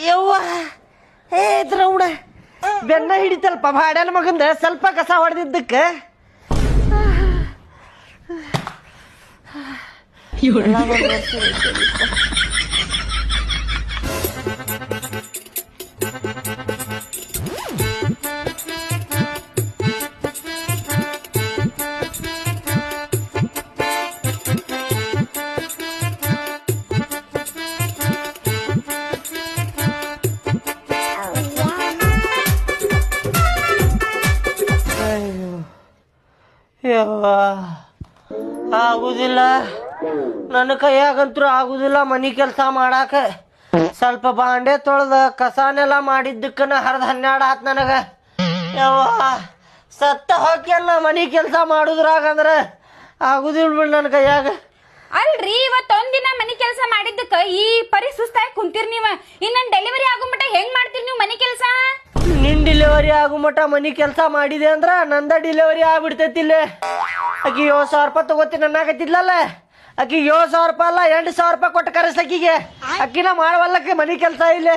ಯವ್ವ ಏ ದ್ರೌಡ ಬೆನ್ನ ಹಿಡಿತಲ್ಪ ಬಾಡ್ಯಾನ ಮಗಂದ ಸ್ವಲ್ಪ ಕಸ ಹೊಡೆದಿದ್ದಕ್ಕೆ ಆಗುದಿಲ್ಲ ನನ್ನ ಕೈಯಾಗಂತೂ ಆಗುದಿಲ್ಲ ಮನಿ ಕೆಲಸ ಮಾಡಾಕ ಸ್ವಲ್ಪ ಬಾಂಡೆ ತೊಳೆದ ಕಸಾನೆಲ್ಲ ಮಾಡಿದ್ದಕ್ಕನ ಹರಿದ 12 ಆತ್ ನನಗ ಯವ್ವ ಸತ್ತ ಹೋಗ್ಯಲ್ಲ ಮನಿ ಕೆಲಸ ಮಾಡುದ್ರಾಗಂದ್ರ ಆಗುದಿಲ್ಲ ಬಿಡ್ ನನ್ನ ಕೈಯಾಗ ಅಲ್ರಿ ಇವತ್ತೊಂದಿನ ಮನಿ ಕೆಲಸ ಮಾಡಿದ್ದಕ್ಕ ಈ ಪರಿ ಸುಸ್ತಾಗಿ ಕುಂತೀರಿ ನೀವ ಇನ್ನ ಡೆಲಿವರಿ ಆಗೋ ಮಟ್ಟ ಹೆಂಗ್ ಮಾಡ್ತೀರಿ ನೀವು ಮನಿ ಕೆಲಸ ನಿನ್ ಡೆಲಿವರಿ ಆಗೋ ಮಟ್ಟ ಮನಿ ಕೆಲಸ ಮಾಡಿದೆ ಅಂದ್ರ ನಂದ ಡೆಲಿವರಿ ಆಗ್ಬಿಡ್ತೈತಿ ಇಲ್ಲಿ ಆಕಿ 7,000 ರೂಪಾಯಿ ತಗೋತೀನಿ ಅನ್ನಾಗತ್ತಿದ್ಲಲ್ಲ ಆಕಿ 7,000 ರೂಪಾಯಿ ಅಲ್ಲ 8,000 ರೂಪಾಯಿ ಕೊಟ್ಟು ಕರೆಸ್ಲಕ್ಕಿಗೆ ಅಕ್ಕಿನ ಮಾಡವಲ್ಲಕ್ಕೆ ಮನಿ ಕೆಲಸ ಇಲ್ಲಿ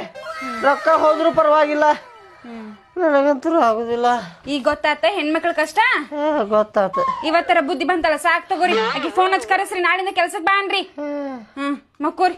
ರೊಕ್ಕ ಹೋದ್ರು ಪರವಾಗಿಲ್ಲ ನನಗಂತೂ ಆಗುದಿಲ್ಲ ಈಗ ಗೊತ್ತಾತ ಹೆಣ್ಮಕ್ಳ ಕಷ್ಟ ಗೊತ್ತಾತ ಇವತ್ತರ ಬುದ್ಧಿ ಬಂತಲ್ಲ ಸಾಕ್ ತಗೋರಿ ಆಕಿ ಫೋನ್ ಹಚ್ಚಿ ಕರೆಸ್ರಿ ನಾಳಿಂದ ಕೆಲ್ಸಕ್ ಬಾನ್ರಿ ಮಕ್ಕೋರಿ